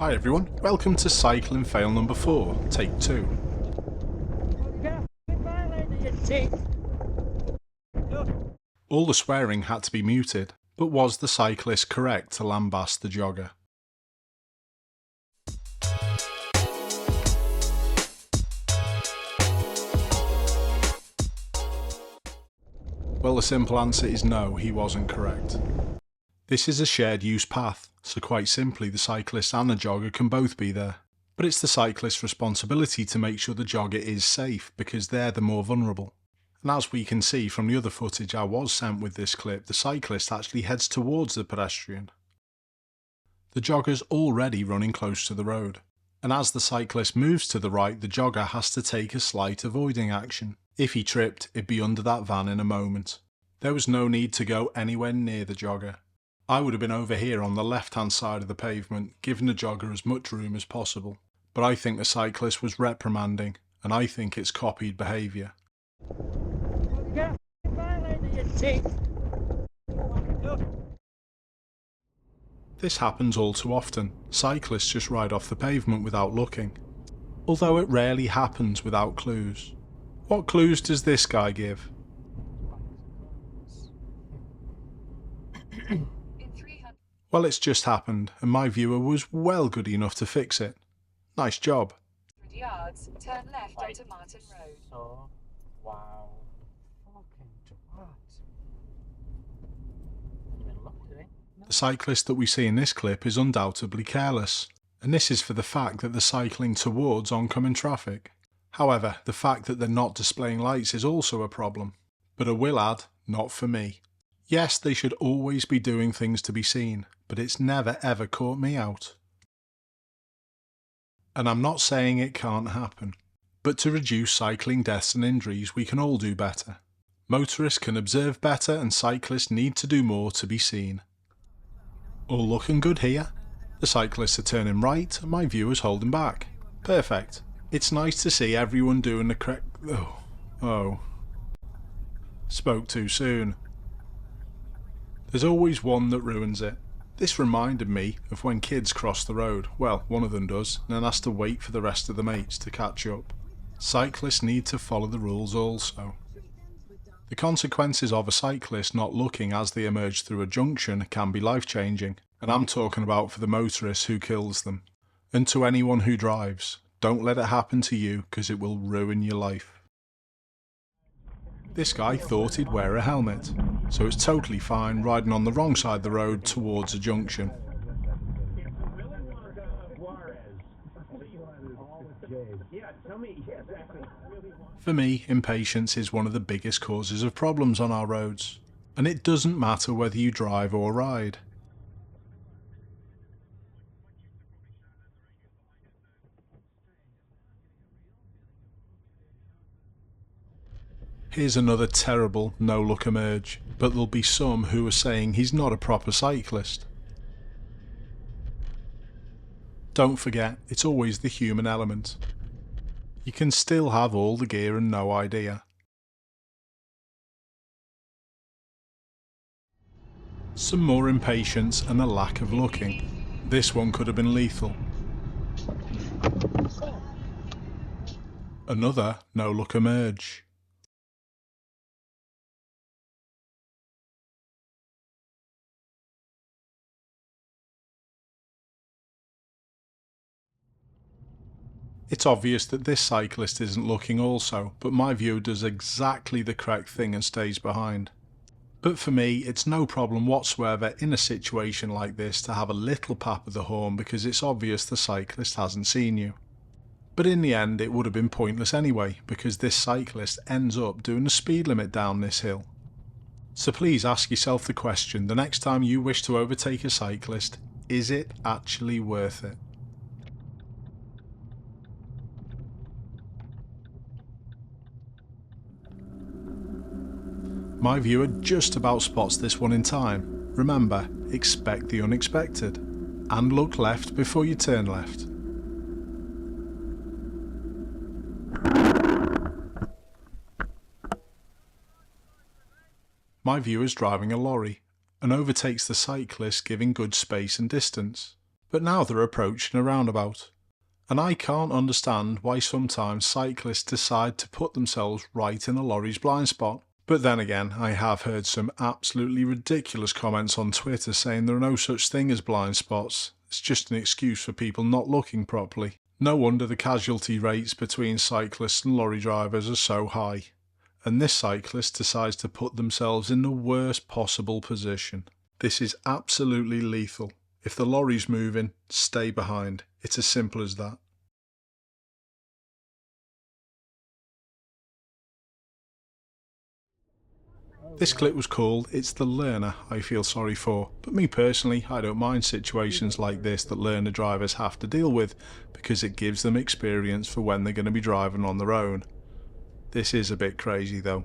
Hi everyone, welcome to cycling fail number 4, take 2. All the swearing had to be muted, but was the cyclist correct to lambast the jogger? Well, the simple answer is no, he wasn't correct. This is a shared use path, so quite simply the cyclist and the jogger can both be there. But it's the cyclist's responsibility to make sure the jogger is safe because they're the more vulnerable. And as we can see from the other footage I was sent with this clip, the cyclist actually heads towards the pedestrian. The jogger's already running close to the road, and as the cyclist moves to the right, the jogger has to take a slight avoiding action. If he tripped, it'd be under that van in a moment. There was no need to go anywhere near the jogger. I would have been over here on the left hand side of the pavement, giving the jogger as much room as possible. But I think the cyclist was reprimanding, and I think it's copied behaviour. This happens all too often. Cyclists just ride off the pavement without looking. Although it rarely happens without clues. What clues does this guy give? Well, it's just happened, and my viewer was well good enough to fix it. Nice job. Yards, turn left onto Martin Road. So, wow. Fucking twat. Even look today. The cyclist that we see in this clip is undoubtedly careless, and this is for the fact that they're cycling towards oncoming traffic. However, the fact that they're not displaying lights is also a problem. But I will add, not for me. Yes, they should always be doing things to be seen, but it's never ever caught me out. And I'm not saying it can't happen, but to reduce cycling deaths and injuries we can all do better. Motorists can observe better and cyclists need to do more to be seen. All looking good here. The cyclists are turning right and my viewer's holding back. Perfect. It's nice to see everyone doing the correct... Oh. Spoke too soon. There's always one that ruins it. This reminded me of when kids cross the road. Well, one of them does, and then has to wait for the rest of the mates to catch up. Cyclists need to follow the rules also. The consequences of a cyclist not looking as they emerge through a junction can be life-changing, and I'm talking about for the motorist who kills them. And to anyone who drives, don't let it happen to you because it will ruin your life. This guy thought he'd wear a helmet, so it's totally fine riding on the wrong side of the road towards a junction. For me, impatience is one of the biggest causes of problems on our roads, and it doesn't matter whether you drive or ride. Here's another terrible no-look emerge, but there'll be some who are saying he's not a proper cyclist. Don't forget, it's always the human element. You can still have all the gear and no idea. Some more impatience and a lack of looking. This one could have been lethal. Another no-look emerge. It's obvious that this cyclist isn't looking also, but my viewer does exactly the correct thing and stays behind. But for me, it's no problem whatsoever in a situation like this to have a little pap of the horn because it's obvious the cyclist hasn't seen you. But in the end it would have been pointless anyway because this cyclist ends up doing the speed limit down this hill. So please ask yourself the question the next time you wish to overtake a cyclist, is it actually worth it? My viewer just about spots this one in time. Remember, expect the unexpected. And look left before you turn left. My viewer's driving a lorry and overtakes the cyclist, giving good space and distance. but now they're approaching a roundabout. And I can't understand why sometimes cyclists decide to put themselves right in a lorry's blind spot. But then again, I have heard some absolutely ridiculous comments on Twitter saying there are no such thing as blind spots. It's just an excuse for people not looking properly. No wonder the casualty rates between cyclists and lorry drivers are so high. And this cyclist decides to put themselves in the worst possible position. This is absolutely lethal. If the lorry's moving, stay behind. It's as simple as that. This clip was called It's the Learner I Feel Sorry For, but me personally, I don't mind situations like this that learner drivers have to deal with because it gives them experience for when they're going to be driving on their own. This is a bit crazy though.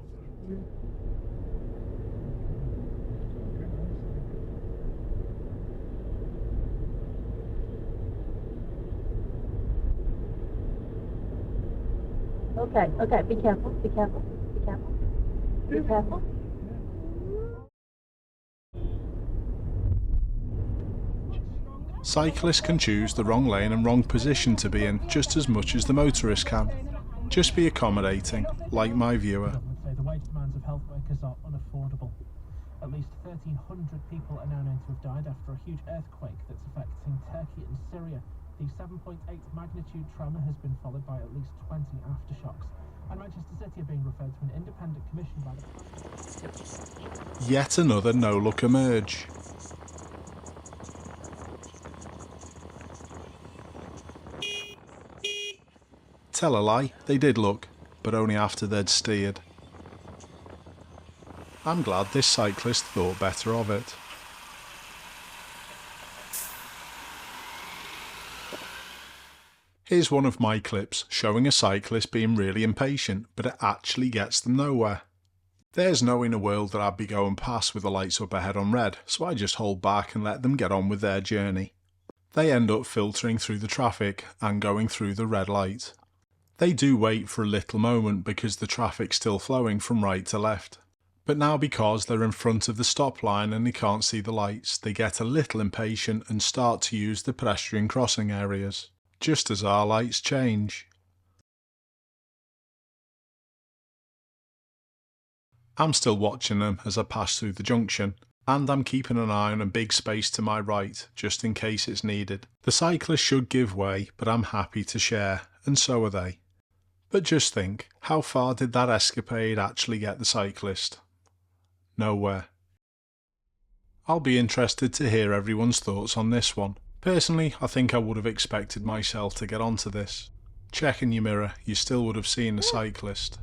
Okay, be careful, be careful, be careful, be careful. Cyclists can choose the wrong lane and wrong position to be in just as much as the motorist can. Just be accommodating, like my viewer. Say the wage demands of health workers are unaffordable. At least 1,300 people are now known to have died after a huge earthquake that's affecting Turkey and Syria. The 7.8 magnitude tremor has been followed by at least 20 aftershocks. And Manchester City are being referred to an independent commission by the... Yet another no-look emerge. Tell a lie, they did look, but only after they'd steered. I'm glad this cyclist thought better of it. Here's one of my clips showing a cyclist being really impatient, but it actually gets them nowhere. There's no inner world that I'd be going past with the lights up ahead on red, so I just hold back and let them get on with their journey. They end up filtering through the traffic and going through the red light. They do wait for a little moment because the traffic's still flowing from right to left. But now because they're in front of the stop line and they can't see the lights, they get a little impatient and start to use the pedestrian crossing areas, just as our lights change. I'm still watching them as I pass through the junction, and I'm keeping an eye on a big space to my right, just in case it's needed. The cyclist should give way, but I'm happy to share, and so are they. But just think, how far did that escapade actually get the cyclist? Nowhere. I'll be interested to hear everyone's thoughts on this one. Personally, I think I would have expected myself to get onto this. Check in your mirror, you still would have seen the cyclist.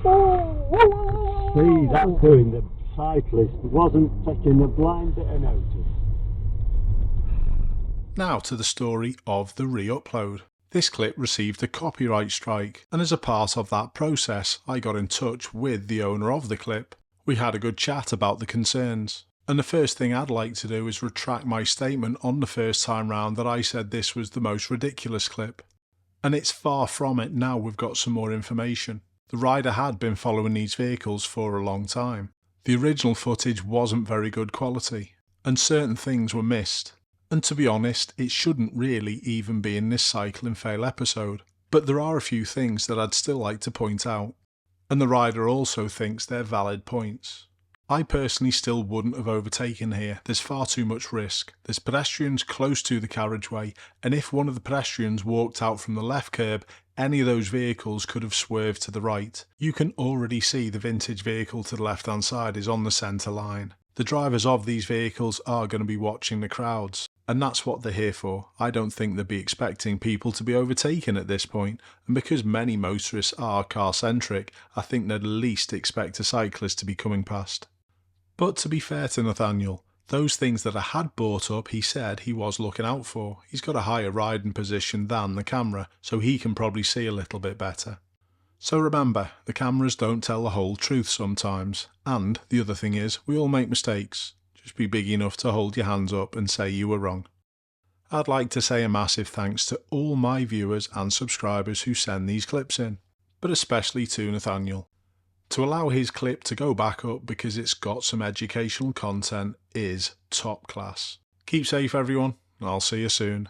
See, that's doing the cyclist wasn't taking a blind bit of notice. Now to the story of the re-upload. This clip received a copyright strike, and as a part of that process I got in touch with the owner of the clip. We had a good chat about the concerns, and the first thing I'd like to do is retract my statement on the first time round that I said this was the most ridiculous clip. And it's far from it now we've got some more information. The rider had been following these vehicles for a long time. The original footage wasn't very good quality, and certain things were missed. And to be honest, it shouldn't really even be in this Cycle and Fail episode, but there are a few things that I'd still like to point out. And the rider also thinks they're valid points. I personally still wouldn't have overtaken here, there's far too much risk. There's pedestrians close to the carriageway, and if one of the pedestrians walked out from the left curb, any of those vehicles could have swerved to the right. You can already see the vintage vehicle to the left hand side is on the centre line. The drivers of these vehicles are going to be watching the crowds, and that's what they're here for. I don't think they'd be expecting people to be overtaken at this point, and because many motorists are car-centric, I think they'd at least expect a cyclist to be coming past. But to be fair to Nathaniel, those things that I had brought up he said he was looking out for. He's got a higher riding position than the camera, so he can probably see a little bit better. So remember, the cameras don't tell the whole truth sometimes, and the other thing is, we all make mistakes. Just be big enough to hold your hands up and say you were wrong. I'd like to say a massive thanks to all my viewers and subscribers who send these clips in, but especially to Nathaniel. To allow his clip to go back up because it's got some educational content is top class. Keep safe everyone, and I'll see you soon.